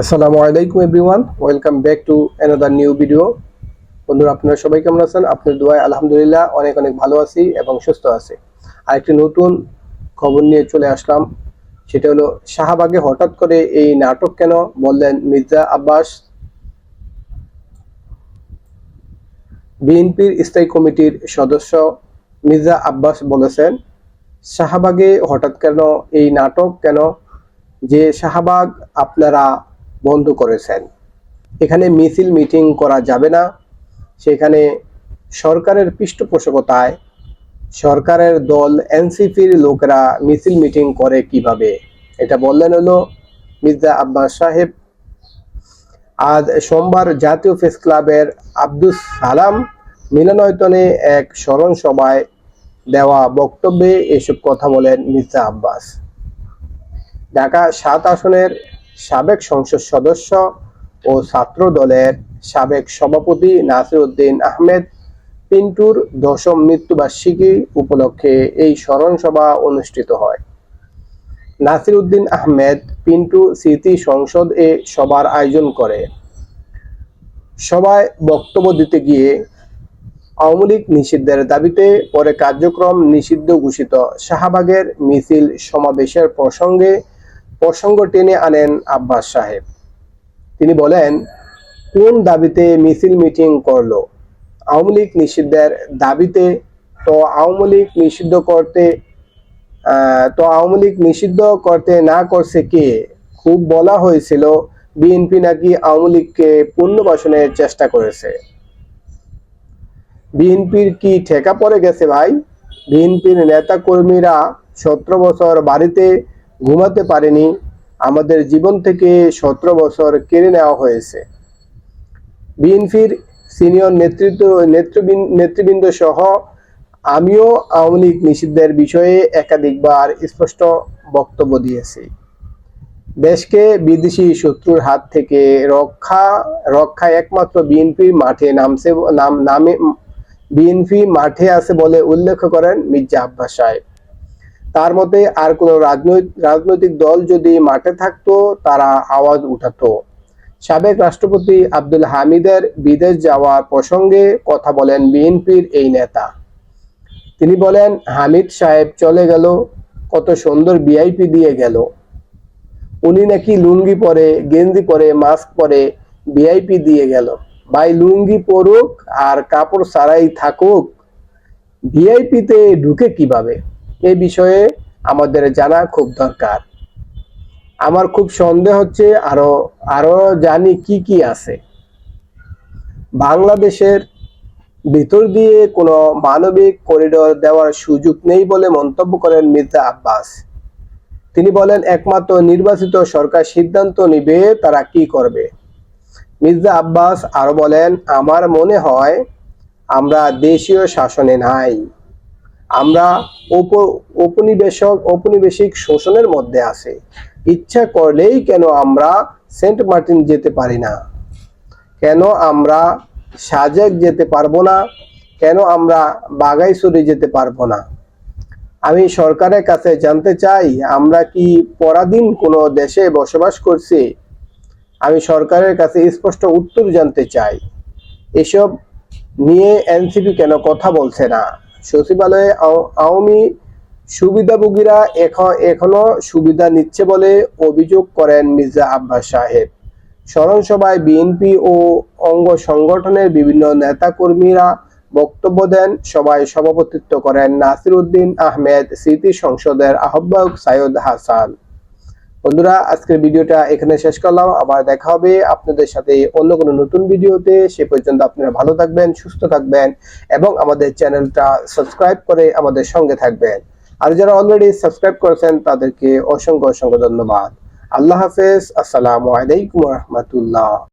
আসসালামু আলাইকুম everyone, welcome back to another new video. বন্ধুরা, আপনারা সবাই কেমন আছেন? আপনার দোয়ায় আলহামদুলিল্লাহ অনেক অনেক ভালো আছি এবং সুস্থ আছি। আরেকটি নতুন খবর নিয়ে চলে আসলাম। সেটা হলো, শাহবাগে হঠাৎ করে এই নাটক কেন বললেন মির্জা আব্বাস। বিএনপির স্থায়ী কমিটির সদস্য মির্জা আব্বাস বলেছেন, শাহবাগে হঠাৎ কেন এই নাটক কেন, যে শাহবাগ আপনারা বন্ধ করেছেন, এখানে মিছিল মিটিং করা যাবে না। সেখানে সরকারের পৃষ্ঠপোষকতায় সরকারের দল এনসিপির লোকেরা মিছিল মিটিং করে কিভাবে, এটা বললেন হলো মির্জা আব্বাস সাহেব। আজ সোমবার জাতীয় প্রেস ক্লাবের আব্দুস সালাম মিলনায়তনে এক স্মরণ সভায় দেওয়া বক্তব্যে এসব কথা বলেন মির্জা আব্বাস। ঢাকা ৭ আসনের সাবেক সংসদ সদস্য ও ছাত্র দলের সাবেক সভাপতি নাসির উদ্দিন আহমেদ পিন্টুর ১০ম মৃত্যুবার্ষিকী উপলক্ষে এই স্মরণ সভা অনুষ্ঠিত হয়। নাসির উদ্দিন আহমেদ পিন্টু স্মৃতি সংসদ এ সভার আয়োজন করে। সভায় বক্তব্য দিতে গিয়ে আওয়ামী লীগ নিষিদ্ধের দাবিতে পরে কার্যক্রম নিষিদ্ধ ঘোষিত শাহবাগের মিছিল সমাবেশের প্রসঙ্গ টেনে আনেন আব্বাস সাহেব। তিনি বলেন, কোন দাবিতে মিছিল মিটিং করলো? আওয়ামী লীগ নিষিদ্ধের দাবিতে। তো আওয়ামী লীগ নিষিদ্ধ করতে না করছে কে? খুব বলা হয়েছিল বিএনপি নাকি আওয়ামী লীগকে পুনর্বাসনের চেষ্টা করেছে। বিএনপির কি ঠেকা পড়ে গেছে ভাই? বিএনপির নেতা কর্মীরা ১৭ বছর বাড়িতে ঘুমাতে পারেনি। আমাদের জীবন থেকে ১৭ বছর কেড়ে নেওয়া হয়েছে। বিএনপির সিনিয়র নেতৃবৃন্দ সহ আমিও আওয়ামী লীগ নিষিদ্ধের বিষয়ে একাধিকবার স্পষ্ট বক্তব্য দিয়েছি। দেশকে বিদেশি শত্রুর হাত থেকে রক্ষায় একমাত্র বিএনপি মাঠে আছে বলে উল্লেখ করেন মির্জা আব্বাস সাহেব। তার মতে, আর কোনো রাজনৈতিক দল যদি মাঠে থাকতো তারা আওয়াজ উঠাতো। সাবেক রাষ্ট্রপতি আব্দুল হামিদের বিদেশ যাওয়ার প্রসঙ্গে কথা বলেন বিএনপির এই নেতা। তিনি বলেন, হামিদ সাহেব চলে গেল, কত সুন্দর ভিআইপি দিয়ে গেল। উনি নাকি লুঙ্গি পরে, গেঞ্জি পরে, মাস্ক পরে ভিআইপি দিয়ে গেল। ভাই, লুঙ্গি পরুক আর কাপড় ছাড়াই থাকুক, ভিআইপিতে ঢুকে কিভাবে? এ বিষয়ে আমাদের জানা খুব দরকার। আমার খুব সন্দেহ হচ্ছে আরো জানি কি আছে। বাংলাদেশের ভিতর দিয়ে কোনো মানবিক করিডোর দেওয়ার সুযোগ নেই বলে মন্তব্য করেন মির্জা আব্বাস। তিনি বলেন, একমাত্র নির্বাচিত সরকার সিদ্ধান্ত নিবে তারা কি করবে। মির্জা আব্বাস আরো বলেন, আমার মনে হয় আমরা দেশীয় শাসনে নাই, আমরা ঔপনিবেশিক শোষণের মধ্যে আছে। ইচ্ছা করলেই কেন আমরা সেন্ট মার্টিন যেতে পারি না? কেন আমরা সাজেক যেতে পারবো না? কেন আমরা বাগাইছড়ি যেতে পারবো না? আমি সরকারের কাছে জানতে চাই, আমরা কি পরাধীন কোনো দেশে বসবাস করছি? আমি সরকারের কাছে স্পষ্ট উত্তর জানতে চাই। এসব নিয়ে এনসিপি কেন কথা বলছে না? সচিবালয়ে আওয়ামী সুবিধাভোগীরা এখনো সুবিধা নিচ্ছে বলে অভিযোগ করেন মির্জা আব্বাস সাহেব। স্মরণ সভায় বিএনপি ও অঙ্গ সংগঠনের বিভিন্ন নেতাকর্মীরা বক্তব্য দেন। সভায় সভাপতিত্ব করেন নাসির উদ্দিন আহমেদ, স্মৃতি সংসদের আহ্বায়ক সাইয়দ হাসান। বন্ধুরা, আজকের ভিডিওটা এখানে শেষ করলাম। আবার দেখা হবে আপনাদের সাথে অন্য কোনো নতুন ভিডিওতে। সে পর্যন্ত আপনারা ভালো থাকবেন, সুস্থ থাকবেন এবং আমাদের চ্যানেলটা সাবস্ক্রাইব করে আমাদের সঙ্গে থাকবেন। আর যারা অলরেডি সাবস্ক্রাইব করেছেন তাদেরকে অসংখ্য ধন্যবাদ। আল্লাহ হাফেজ। আসসালামু আলাইকুম ওয়া রাহমাতুল্লাহ।